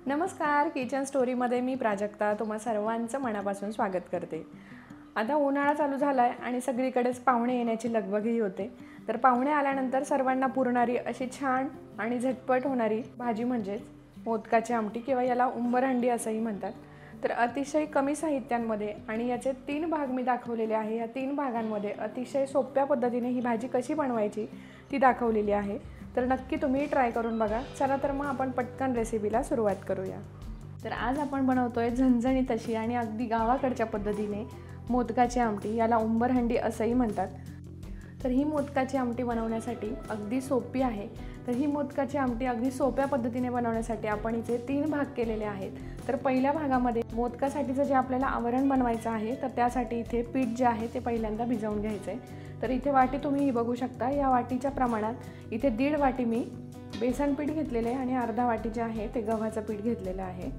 नमस्कार, किचन स्टोरीमध्ये मी प्राजक्ता तुम्हा सर्वांचं मनापासून स्वागत करते। आता उन्हाळा चालू झाला आहे आणि सगळीकडेच पाहुणे येण्याची लगबगही होते। तर पाहुणे आल्यानंतर सर्वांना पुरणारी अशी छान आणि झटपट होणारी भाजी म्हणजेच मोदकाची आमटी किंवा याला उंबरहंडी असंही म्हणतात। तर अतिशय कमी साहित्यांमध्ये आणि याचे 3 भाग मी दाखवलेले आहे। या 3 भागांमध्ये अतिशय सोप्या पद्धतीने ही भाजी कशी बनवायची ती दाखवलेली आहे। तर नक्की तुम्ही ट्राय करून बघा। चला तर मग आपण पटकन रेसिपीला सुरुवात करूया। तर आज आपण बनवतोय झणझणीत अशी आणि अगदी गावाकडच्या पद्धतीने मोदकाची आमटी, याला उंबरहंडी असंही म्हणतात। तर ही मोदकाची आमटी बनवण्यासाठी अगदी सोपी आहे। तर ही मोदकाची आमटी अगदी सोप्या पद्धतीने बनवण्यासाठी आपण इथे 3 भाग केलेले आहेत। तर पहिल्या भागामध्ये मोदकासाठीचं जे आपल्याला आवरण बनवायचं आहे तर त्यासाठी इथे पीठ जे आहे ते पहिल्यांदा भिजवून घ्यायचं आहे। तर इथे वाटी तुम्ही बघू शकता, या वाटीच्या प्रमाणात इथे 1.5 वाटी मी बेसन पीठ घेतलेले आहे आणि अर्धा वाटी जे आहे ते गव्हाचं पीठ घेतलेलं आहे।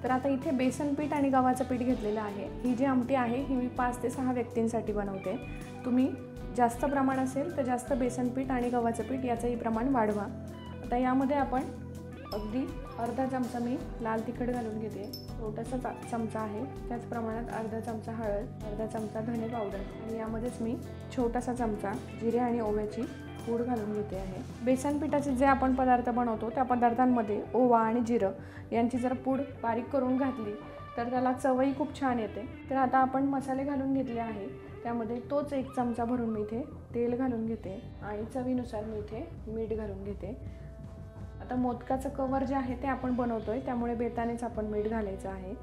तर आता इथे बेसन पीठ आणि गव्हाचं पीठ घेतलेलं आहे। ही जी आमटी आहे ही मी 5 ते 6 व्यक्तींसाठी बनवते। तुम्ही जास्त प्रमाण असेल तर जास्त बेसन पीठ आणि गव्हाचं पीठ याचंही प्रमाण वाढवा। आता यामध्ये आपण अगदी अर्धा चमचा मी लाल तिखट घालून घेते, छोटासा चमचा आहे। त्याच प्रमाणात अर्धा चमचा हळद, अर्धा चमचा धने पावडर आणि यामध्येच मी छोटासा चमचा जिरे आणि ओव्याची पूड घालून घेते आहे। बेसन पिठाचे जे आपण पदार्थ बनवतो त्या पदार्थांमध्ये ओवा आणि जिरं यांची जर पूड बारीक करून घातली तर त्याला चवही खूप छान येते। तर आता आपण मसाले घालून घेतले आहे, त्यामध्ये तोच 1 चमचा भरून मी इथे तेल घालून घेते आणि चवीनुसार मी इथे मीठ घालून घेते। आता मोदकाचं कवर जे आहे ते आपण बनवतोय त्यामुळे बेतानेच आपण मीठ घालायचं आहे।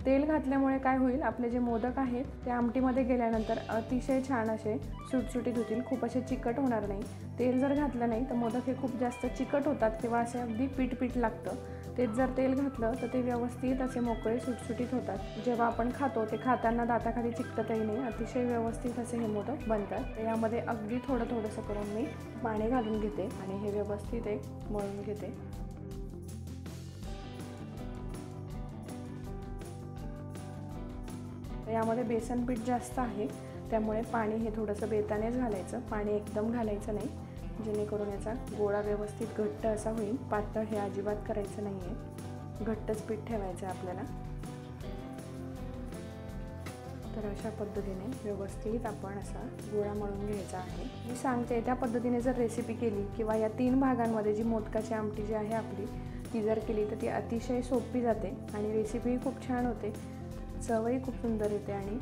तेल घातल्यामुळे काय होईल, आपले जे मोदक आहेत ते आमटीमध्ये गेल्यानंतर अतिशय छान असे सुटसुटीत होतील, खूप असे चिकट होणार नाही। तेल जर घातलं नाही तर मोदक हे खूप जास्त चिकट होतात किंवा असे अगदी पीठ लागतं। तेच जर तेल घातलं तर ते व्यवस्थित असे मोकळे सुटसुटीत होतात। जेव्हा आपण खातो ते खाताना दाताखाली चिकटतही नाही, अतिशय व्यवस्थित असे हे मोदक बनतात। तर यामध्ये अगदी थोडंसं करून मी पाणी घालून घेते आणि हे व्यवस्थित मळून घेते। यामध्ये बेसन पीठ जास्त आहे त्यामुळे पाणी हे थोडंसं बेतानेच घालायचं, पाणी एकदम घालायचं नाही, जेणेकरून याचा गोळा व्यवस्थित घट्ट असा होईल। पातळ हे अजिबात करायचं नाही आहे, घट्टच पीठ ठेवायचं आहे आपल्याला। तर अशा पद्धतीने व्यवस्थित आपण असा गोळा मळून घ्यायचा आहे। मी सांगते त्या पद्धतीने जर रेसिपी केली किंवा या 3 भागांमध्ये जी मोदकाची आमटी जी आहे आपली ती जर केली तर ती अतिशय सोपी जाते आणि रेसिपी खूप छान होते, चवही खूप सुंदर येते आणि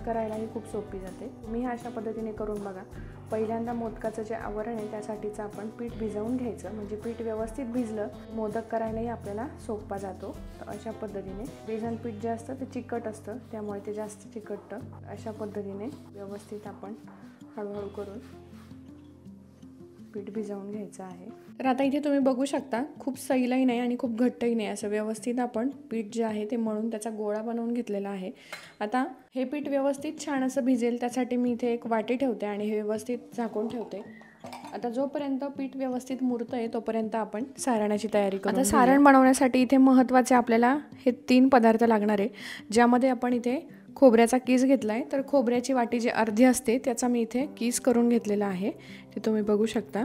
करायलाही खूप सोपी जाते। तुम्ही अशा पद्धतीने करून बघा। पहिल्यांदा मोदकाचं जे आवरण आहे त्यासाठीचं आपण पीठ भिजवून घ्यायचं, म्हणजे पीठ व्यवस्थित भिजलं मोदक करायलाही आपल्याला सोपा जातो। तर अशा पद्धतीने बेसन पीठ जे असतं ते चिकट असतं त्यामुळे ते जास्त चिकटतं। अशा पद्धतीने व्यवस्थित आपण हळूहळू करून पीठ भिजवून घ्यायचं आहे। तर आता इथे तुम्ही बघू शकता, खूप सैलही नाही आणि खूप घट्टही नाही, असं व्यवस्थित आपण पीठ जे आहे ते मळून त्याचा गोळा बनवून घेतलेला आहे। आता हे पीठ व्यवस्थित छान असं भिजेल त्यासाठी मी इथे एक वाटी ठेवते आणि हे व्यवस्थित झाकून ठेवते। आता जोपर्यंत पीठ व्यवस्थित मुरतंय तोपर्यंत आपण सारणाची तयारी करू। आता सारण बनवण्यासाठी इथे महत्त्वाचे आपल्याला हे 3 पदार्थ लागणार आहे, ज्यामध्ये आपण इथे खोबऱ्याचा कीस घेतला आहे। तर खोबऱ्याची वाटी जी अर्धी असते त्याचा मी इथे कीस करून घेतलेला आहे, ते तुम्ही बघू शकता।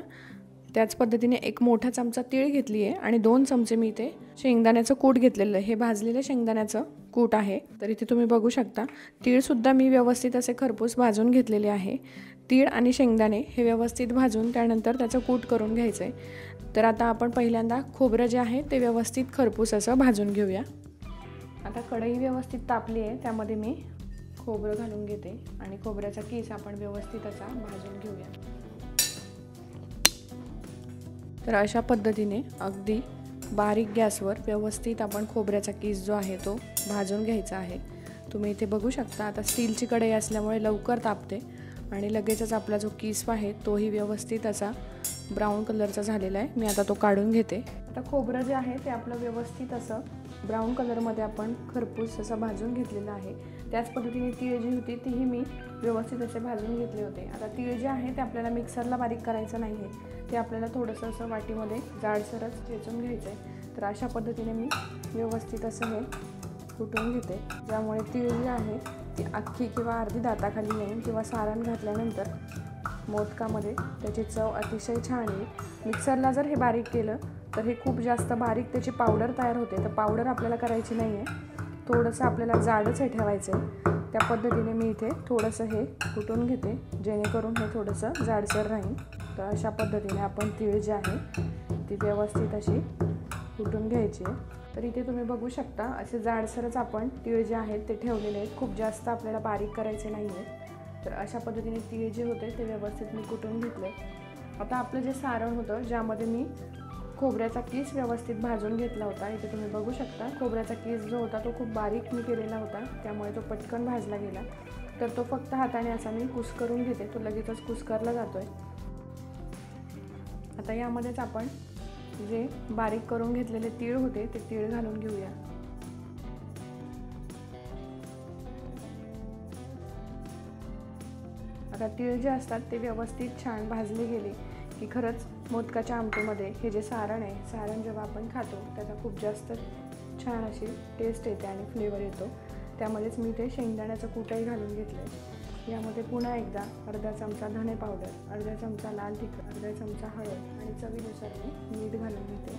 त्याच पद्धतीने 1 मोठा चमचा तीळ घेतली आहे आणि 2 चमचे मी इथे शेंगदाण्याचं कूट घेतलेलं आहे। हे भाजलेलं शेंगदाण्याचं कूट आहे। तर इथे तुम्ही बघू शकता तीळसुद्धा मी व्यवस्थित असे खरपूस भाजून घेतलेले आहे। तीळ आणि शेंगदाणे हे व्यवस्थित भाजून त्यानंतर त्याचं कूट करून घ्यायचं आहे। तर आता आपण पहिल्यांदा खोबरं जे आहे ते व्यवस्थित खरपूस असं भाजून घेऊया। आता कढई व्यवस्थित तापली आहे, त्यामध्ये मी खोबरं घालून घेते आणि खोबऱ्याचा कीस आपण व्यवस्थित असा भाजून घेऊया। तर अशा पद्धतीने अगदी बारीक गॅसवर व्यवस्थित आपण खोबऱ्याचा कीस जो आहे तो भाजून घ्यायचा आहे। तुम्ही इथे बघू शकता, आता स्टीलची कढई असल्यामुळे लवकर तापते आणि लगेचच आपला जो कीस आहे तोही व्यवस्थित असा ब्राऊन कलरचा झालेला आहे। मी आता तो काढून घेते। आता खोबरं जे आहे ते आपलं व्यवस्थित असं ब्राऊन कलरमध्ये आपण खरपूस असं भाजून घेतलेलं आहे। त्याच पद्धतीने तीळ जी होती तीही मी व्यवस्थित असे भाजून घेतले होते। आता तीळ जे आहे ते आपल्याला मिक्सरला बारीक करायचं नाही आहे, ते आपल्याला थोडंसं असं वाटीमध्ये जाडसरच चेचून घ्यायचं आहे। तर अशा पद्धतीने मी व्यवस्थित असं हे कुटून घेते, ज्यामुळे तीळ जी आहे ती अख्खी किंवा अर्धी दाताखाली येईल किंवा सारण घातल्यानंतर मोदकामध्ये त्याची चव अतिशय छान येईल। मिक्सरला जर हे बारीक केलं तर हे खूप जास्त बारीक त्याची पावडर तयार होते. तर पावडर आपल्याला करायची नाही आहे, थोडंसं आपल्याला जाडच हे ठेवायचं आहे. त्या पद्धतीने मी इथे थोडंसं हे कुटून घेते, जेणेकरून हे थोडंसं जाडसर राहील. तर अशा पद्धतीने आपण तीळ जी आहे ती व्यवस्थित अशी कुटून घ्यायची आहे. तर इथे तुम्ही बघू शकता असे जाडसरच आपण तीळ जे आहेत ते ठेवलेले आहेत, खूप जास्त आपल्याला बारीक करायचे नाही आहेत. तर अशा पद्धतीने तीळ जे होते ते व्यवस्थित मी कुटून घेतले. आता आपलं जे सारण होतं ज्यामध्ये मी खोबऱ्याचा कीस व्यवस्थित भाजून घेतला होता, इथे तुम्ही बघू शकता खोबऱ्याचा कीस जो होता तो खूप बारीक मी केलेला होता, त्यामुळे तो पटकन भाजला गेला. तर तो फक्त हाताने असा मी कुस्करून घेते, तो लगेचच कुस्करला जातोय. आता यामध्येच आपण जे बारीक करून घेतलेले तीळ होते ते तीळ घालून घेऊया. आता तीळ जे असतात ते व्यवस्थित छान भाजले गेले की खरंच मोदकाच्या आमटीमध्ये हे जे सारण आहे, सारण जेव्हा आपण खातो त्याचा खूप जास्त छान अशी टेस्ट येते आणि फ्लेवर येतो. त्यामध्येच मी ते शेंगदाण्याचं कूटही घालून घेतलं आहे. यामध्ये पुन्हा एकदा अर्धा चमचा धणे पावडर, अर्धा चमचा लाल तिखट, अर्धा चमचा हळद आणि चवीनुसार मी मीठ घालून घेते.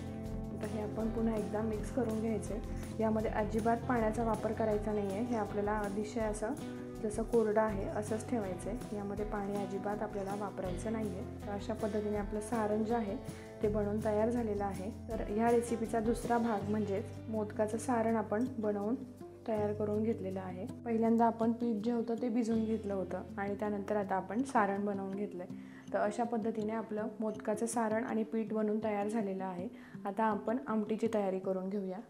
आता हे आपण पुन्हा एकदा मिक्स करून घ्यायचे. यामध्ये अजिबात पाण्याचा वापर करायचा नाही आहे, हे आपल्याला अतिशय असं जसं कोरडं आहे असंच ठेवायचं आहे. यामध्ये पाणी अजिबात आपल्याला वापरायचं नाही आहे. तर अशा पद्धतीने आपलं सारण जे आहे ते बनवून तयार झालेलं आहे. तर ह्या रेसिपीचा दुसरा भाग म्हणजेच मोदकाचं सारण आपण बनवून तयार करून घेतलेलं आहे. पहिल्यांदा आपण पीठ जे होतं ते भिजवून घेतलं होतं आणि त्यानंतर आता आपण सारण बनवून घेतलं आहे. तर अशा पद्धतीने आपलं मोदकाचं सारण आणि पीठ बनवून तयार झालेलं आहे. आता आपण आमटीची तयारी करून घेऊया.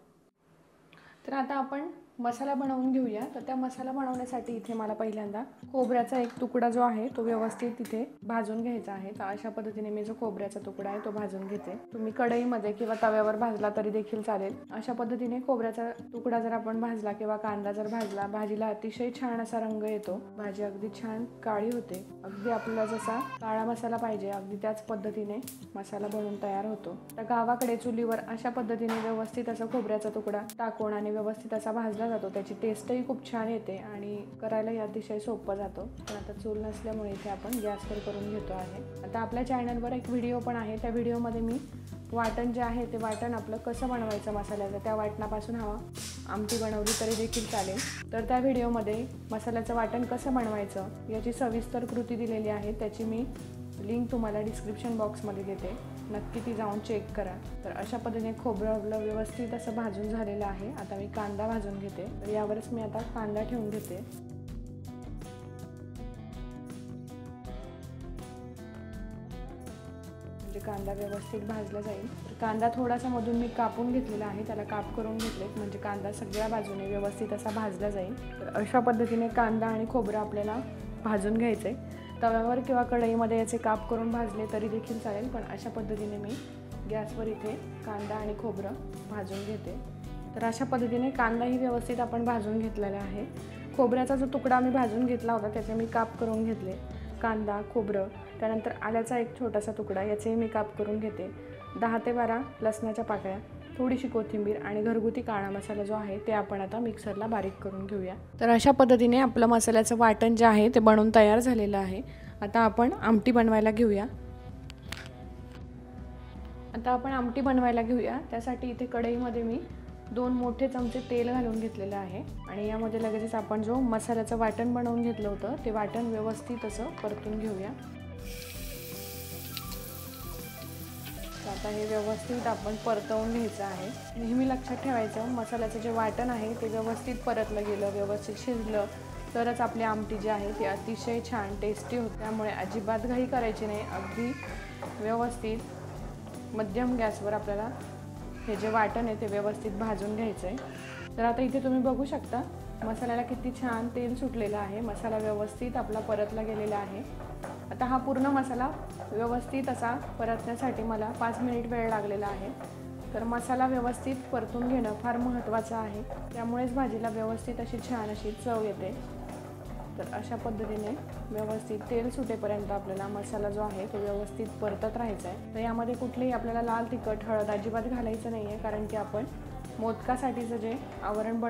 तर आता आपण मसाला बनवून घेऊया. तर त्या मसाला बनवण्यासाठी इथे मला पहिल्यांदा खोबऱ्याचा एक तुकडा जो आहे तो व्यवस्थित इथे भाजून घ्यायचा आहे. तर अशा पद्धतीने मी जो खोबऱ्याचा तुकडा आहे तो भाजून घेते. तुम्ही कढईमध्ये किंवा तव्यावर भाजला तरी देखील चालेल. अशा पद्धतीने खोबऱ्याचा तुकडा जर आपण भाजला किंवा कांदा जर भाजला, भाजीला अतिशय छान असा रंग येतो, भाजी अगदी छान काळी होते. अगदी आपल्याला जसा काळा मसाला पाहिजे अगदी त्याच पद्धतीने मसाला बनवून तयार होतो. तर गावाकडे चुलीवर अशा पद्धतीने व्यवस्थित असा खोबऱ्याचा तुकडा टाकून आणि व्यवस्थित असा भाजला जातो. त्याची टेस्टही खूप छान येते आणि करायलाही अतिशय सोपं जातो. पण आता चूल नसल्यामुळे इथे आपण गॅसवर करून घेतो आहे. आता आपल्या चॅनलवर एक व्हिडिओ पण आहे, त्या व्हिडिओमध्ये मी वाटण जे आहे ते वाटण आपलं कसं बनवायचं मसाल्याचं, त्या वाटणापासून आमटी बनवली तरी देखील चालेल. तर त्या व्हिडिओमध्ये मसाल्याचं वाटण कसं बनवायचं याची सविस्तर कृती दिलेली आहे, त्याची मी लिंक तुम्हाला डिस्क्रिप्शन बॉक्समध्ये देते, नक्की ती जाऊन चेक करा. तर अशा पद्धतीने खोबरं आपलं व्यवस्थित असं भाजून झालेलं आहे. आता मी कांदा भाजून घेते. तर यावरच मी आता कांदा ठेवून घेते. म्हणजे कांदा व्यवस्थित भाजला जाईल. तर कांदा थोडासा मधून मी कापून घेतलेला आहे, त्याला काप करून घेतले म्हणजे कांदा सगळ्या बाजूने व्यवस्थित असा भाजला जाईल. तर अशा पद्धतीने कांदा आणि खोबरं आपल्याला भाजून घ्यायचं आहे. तव्यावर किंवा कढईमध्ये याचे काप करून भाजले तरी देखील चालेल, पण अशा पद्धतीने मी गॅसवर इथे कांदा आणि खोबरं भाजून घेते. तर अशा पद्धतीने कांदाही व्यवस्थित आपण भाजून घेतलेला आहे. खोबऱ्याचा जो तुकडा मी भाजून घेतला होता त्याचे मी काप करून घेतले. कांदा, खोबरं, त्यानंतर आल्याचा एक छोटासा तुकडा, याचे मी काप करून घेते. 10 ते 12 लसणाच्या पाकळ्या, थोडीशी कोथिंबीर आणि घरगुती काळा मसाला जो आहे ते आपण आता मिक्सरला बारीक करून घेऊया. तर अशा पद्धतीने आपलं मसाल्याचं वाटण जे आहे ते बनवून तयार झालेलं आहे. आता आपण आमटी बनवायला घेऊया. त्यासाठी इथे कढईमध्ये मी 2 मोठे चमचे तेल घालून घेतलेलं आहे आणि यामध्ये लगेचच आपण जो मसाल्याचं वाटण बनवून घेतलं होतं ते वाटण व्यवस्थित असं परतून घेऊया. आता हे व्यवस्थित आपण परतवून घ्यायचं आहे. नेहमी लक्षात ठेवायचं मसाल्याचं जे वाटण आहे ते व्यवस्थित परतलं गेलं, व्यवस्थित शिजलं तरच आपली आमटी जी आहे ती अतिशय छान टेस्टी होते. त्यामुळे अजिबात घाई करायची नाही, अगदी व्यवस्थित मध्यम गॅसवर आपल्याला हे जे वाटण आहे ते व्यवस्थित भाजून घ्यायचं आहे. तर आता इथे तुम्ही बघू शकता मसाल्याला किती छान तेल सुटलेलं आहे, मसाला व्यवस्थित आपला परतला गेलेला आहे. आता हा पूर्ण मसाला व्यवस्थित असा परतण्यासाठी मला 5 मिनिट वेळ लागलेला आहे. तर मसाला व्यवस्थित परतून घेणं फार महत्त्वाचं आहे, त्यामुळेच भाजीला व्यवस्थित अशी छान अशी चव येते. तर अशा पद्धतीने व्यवस्थित तेल सुटेपर्यंत आपल्याला मसाला जो आहे तो व्यवस्थित परतत राहायचा आहे. तर यामध्ये कुठलेही आपल्याला लाल तिखट, हळद अजिबात घालायचं नाही आहे, कारण की आपण मोदकासाठीचं जे आवरण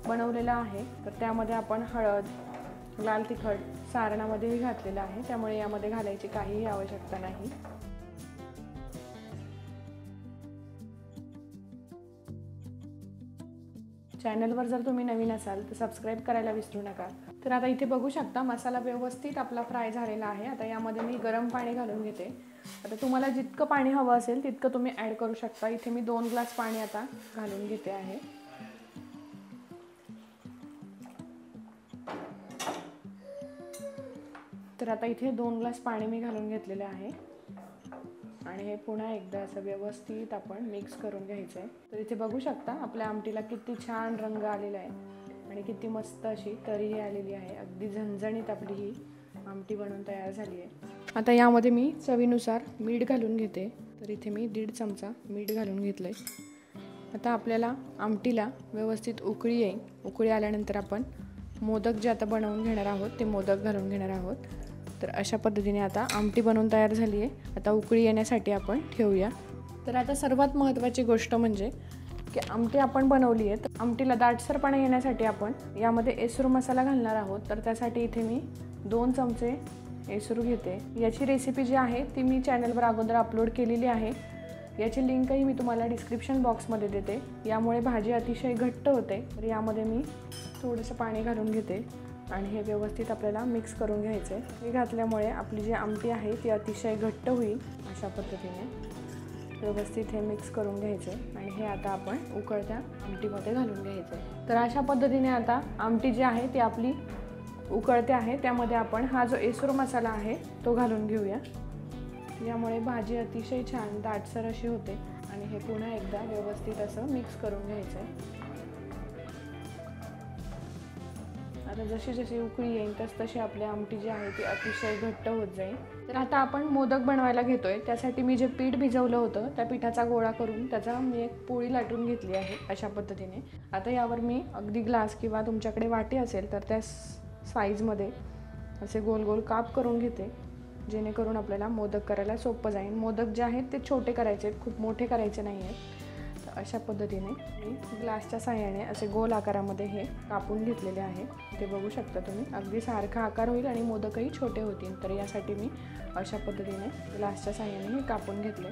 बनवलेलं आहे तर त्यामध्ये आपण हळद, लाल तिखट सारणामध्येही घातलेलं आहे, त्यामुळे यामध्ये घालायची काहीही आवश्यकता नाही. चॅनलवर जर तुम्ही नवीन असाल तर सबस्क्राईब करायला विसरू नका। तर आता इथे बघू शकता मसाला व्यवस्थित आपला फ्राय झालेला आहे। आता यामध्ये मी गरम पाणी घालून घेते। आता तुम्हाला जितकं पाणी हवं असेल तितकं तुम्ही ॲड करू शकता। इथे मी 2 ग्लास पाणी आता घालून घेते आहे। तर आता इथे 2 ग्लास पाणी मी घालून घेतलेले आहे आणि हे पुन्हा एकदा असं व्यवस्थित आपण मिक्स करून घ्यायचं आहे। तर इथे बघू शकता आपल्या आमटीला किती छान रंग आलेला आहे आणि किती मस्त अशी तरीही आलेली आहे। अगदी झणझणीत आपली ही आमटी बनवून तयार झाली आहे। आता यामध्ये मी चवीनुसार मीठ घालून घेते। तर इथे मी 1.5 चमचा मीठ घालून घेतलं आहे। आता आपल्याला आमटीला व्यवस्थित उकळी येईल। उकळी आल्यानंतर आपण मोदक जे आता बनवून घेणार आहोत ते मोदक घालून घेणार आहोत। तर अशा पद्धतीने आता आमटी बनवून तयार झाली आहे। आता उकळी येण्यासाठी आपण ठेवूया। तर आता सर्वात महत्त्वाची गोष्ट म्हणजे की आमटी आपण बनवली आहे, तर आमटीला दाटसरपणा येण्यासाठी आपण यामध्ये एसरू मसाला घालणार आहोत। तर त्यासाठी इथे मी 2 चमचे एसरू घेते। याची रेसिपी जी आहे ती मी चॅनलवर अगोदर अपलोड केलेली आहे। याची लिंकही मी तुम्हाला डिस्क्रिप्शन बॉक्समध्ये देते। यामुळे भाजी अतिशय घट्ट होते। तर यामध्ये मी थोडंसं पाणी घालून घेते आणि हे व्यवस्थित आपल्याला मिक्स करून घ्यायचं आहे। हे घातल्यामुळे आपली जी आमटी आहे ती अतिशय घट्ट होईल। अशा पद्धतीने व्यवस्थित हे मिक्स करून घ्यायचं आहे आणि हे आता आपण उकळत्या आमटीमध्ये घालून घ्यायचं आहे। तर अशा पद्धतीने आता आमटी जी आहे ती आपली उकळते आहे, त्यामध्ये आपण हा जो एसरू मसाला आहे तो घालून घेऊया। यामुळे भाजी अतिशय छान दाटसर अशी होते आणि हे पुन्हा एकदा व्यवस्थित असं मिक्स करून घ्यायचं आहे। आता जशी जशी उकळी येईल तशी आपली आमटी जी आहे ती अतिशय घट्ट होत जाईल। तर आता आपण मोदक बनवायला घेतोय, त्यासाठी मी जे पीठ भिजवलं होतं त्या पिठाचा गोळा करून त्याचा मी एक पोळी लाटून घेतली आहे अशा पद्धतीने। आता यावर मी अगदी ग्लास किंवा तुमच्याकडे वाटी असेल तर त्या साईजमध्ये असे गोल गोल काप करून घेते, जेणेकरून आपल्याला मोदक करायला सोपं जाईल। मोदक जे आहेत ते छोटे करायचे आहेत, खूप मोठे करायचे नाही आहेत। तर अशा पद्धतीने मी ग्लासच्या साहाय्याने असे गोल आकारामध्ये हे कापून घेतलेले आहे। ते बघू शकता तुम्ही, अगदी सारखा आकार होईल आणि मोदकही छोटे होतील। तर यासाठी मी अशा पद्धतीने ग्लासच्या साहाय्याने हे कापून घेतले।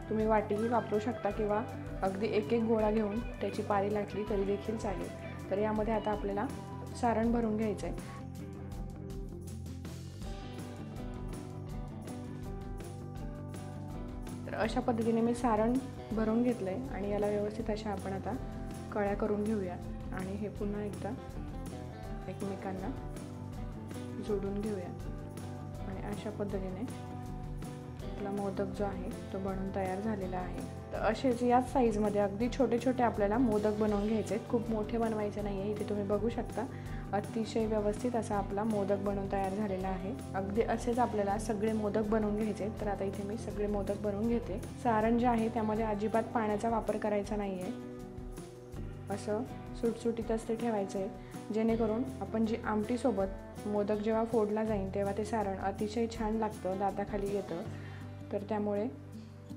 तुम्ही वाटीही वापरू शकता किंवा अगदी एक एक गोळा घेऊन त्याची पारी लाटली तरी देखील चालेल। तर यामध्ये आता आपल्याला सारण भरून घ्यायचं आहे। तर अशा पद्धतीने मी सारण भरून घेतलं आहे आणि याला व्यवस्थित अशा आपण आता कळ्या करून घेऊया आणि हे पुन्हा एकदा एकमेकांना जोडून घेऊया आणि अशा पद्धतीने आपला मोदक जो आहे तो बनवून तयार झालेला आहे। तर असेच याच साईजमध्ये अगदी छोटे छोटे आपल्याला मोदक बनवून घ्यायचे आहेत, खूप मोठे बनवायचे नाही आहे। इथे तुम्ही बघू शकता अतिशय व्यवस्थित असा आपला मोदक बनवून तयार झालेला आहे। अगदी असेच आपल्याला सगळे मोदक बनवून घ्यायचे। तर आता इथे मी सगळे मोदक बनवून घेते। सारण जे आहे त्यामध्ये अजिबात पाण्याचा वापर करायचा नाही आहे, असं सुटसुटीतच ते ठेवायचं आहे, जेणेकरून आपण जी आमटीसोबत मोदक जेव्हा फोडला जाईल तेव्हा ते सारण अतिशय छान लागतं, दाताखाली येतं। तर त्यामुळे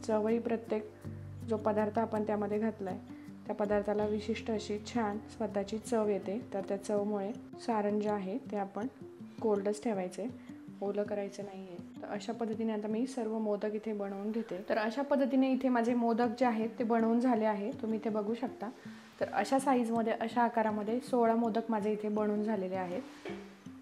चवही प्रत्येक जो पदार्थ आपण त्यामध्ये घातला आहे त्या पदार्थाला विशिष्ट अशी छान स्वतःची चव येते। तर त्या चवमुळे सारण जे आहे ते आपण कोल्डच ठेवायचे, ओलं करायचं नाही आहे। तर अशा पद्धतीने आता मी सर्व मोदक इथे बनवून घेते। तर अशा पद्धतीने इथे माझे मोदक जे आहेत ते बनवून झाले आहे, तुम्ही इथे बघू शकता। तर अशा साईजमध्ये अशा आकारामध्ये 16 मोदक माझे इथे बनवून झालेले आहेत।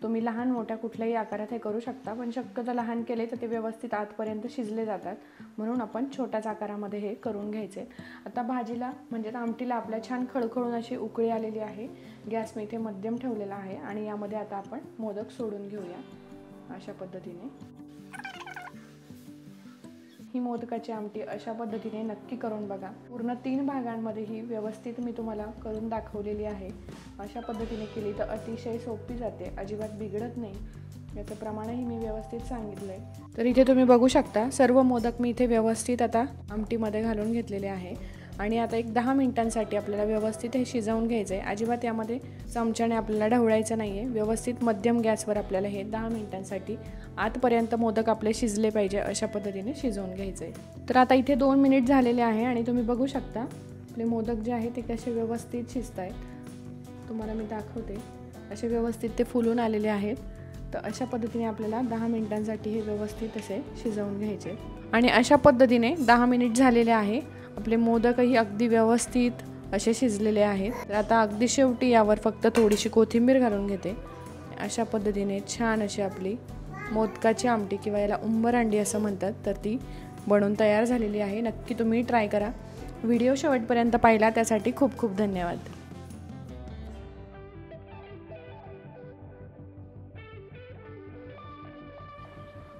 तुम्ही लहान मोठ्या कुठल्याही आकारात हे करू शकता, पण शक्यतो लहान केले तर ते व्यवस्थित आतपर्यंत शिजले जातात, म्हणून आपण छोट्याच आकारामध्ये हे करून घ्यायचे। आता भाजीला म्हणजे आमटीला आपल्या छान खळखळून अशी उकळी आलेली आहे। गॅस मी इथे मध्यम ठेवलेला आहे आणि यामध्ये आता आपण मोदक सोडून घेऊया अशा पद्धतीने। ही मोदकाची आमटी अशा पद्धतीने नक्की करून बघा। पूर्ण 3 भागांमध्ये ही व्यवस्थित मी तुम्हाला करून दाखवलेली आहे। अशा पद्धतीने केली तर अतिशय सोपी जाते, अजिबात बिघडत नाही। याचं प्रमाणही मी व्यवस्थित सांगितलं आहे। तर इथे तुम्ही बघू शकता सर्व मोदक मी इथे व्यवस्थित आता आमटीमध्ये घालून घेतलेले आहे आणि आता एक 10 मिनिटांसाठी आपल्याला व्यवस्थित हे शिजवून घ्यायचं आहे। अजिबात यामध्ये चमच्याने आपल्याला ढवळायचं नाही आहे, व्यवस्थित मध्यम गॅसवर आपल्याला हे 10 मिनिटांसाठी आतपर्यंत मोदक आपले शिजले पाहिजे अशा पद्धतीने शिजवून घ्यायचं आहे। तर आता इथे 2 मिनिट झालेले आहे आणि तुम्ही बघू शकता आपले मोदक जे आहे ते कसे व्यवस्थित शिजत आहेत। तुम्हाला मी दाखवते, असे व्यवस्थित ते फुलून आलेले आहेत। तर अशा पद्धतीने आपल्याला 10 मिनिटांसाठी हे व्यवस्थित असे शिजवून घ्यायचे आणि अशा पद्धतीने 10 मिनिट झालेले आहे। आपले मोदकही अगदी व्यवस्थित असे शिजलेले आहेत। तर आता अगदी शेवटी यावर फक्त थोडीशी कोथिंबीर घालून घेते। अशा पद्धतीने छान अशी आपली मोदकाची आमटी किंवा याला उंबरहंडी असं म्हणतात, तर ती बनवून तयार झालेली आहे। नक्की तुम्ही ट्राय करा। व्हिडिओ शेवटपर्यंत पाहिला त्यासाठी खूप खूप धन्यवाद।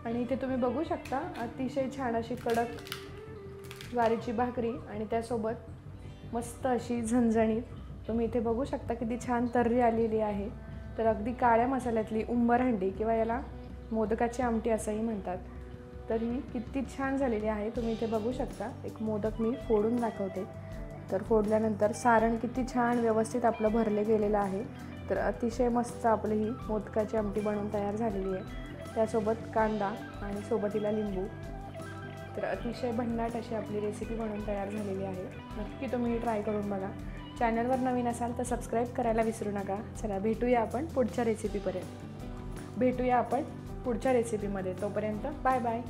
आणि इथे तुम्ही बघू शकता अतिशय छान अशी कडक ज्वारीची भाकरी आणि त्यासोबत मस्त अशी झणझणीत तुम्ही इथे बघू शकता किती छान तर्री आलेली आहे। तर अगदी काळ्या मसाल्यातली उंबरहंडी किंवा याला मोदकाची आमटी असंही म्हणतात, तर ही किती छान झालेली आहे। तुम्ही इथे बघू शकता एक मोदक मी फोडून दाखवते। तर फोडल्यानंतर सारण किती छान व्यवस्थित आपलं भरले गेलेलं आहे। तर अतिशय मस्त आपली ही मोदकाची आमटी बनवून तयार झालेली आहे। त्यासोबत कांदा आणि सोबतीला लिंबू। तर अतिशय भन्नाट अशी आपली रेसिपी बनवून तयार झालेली आहे। नक्की तुम्ही ट्राय करून बघा। चॅनलवर नवीन असाल तर सबस्क्राईब करायला विसरू नका। चला भेटूया आपण पुढच्या रेसिपीमध्ये। तोपर्यंत बाय बाय।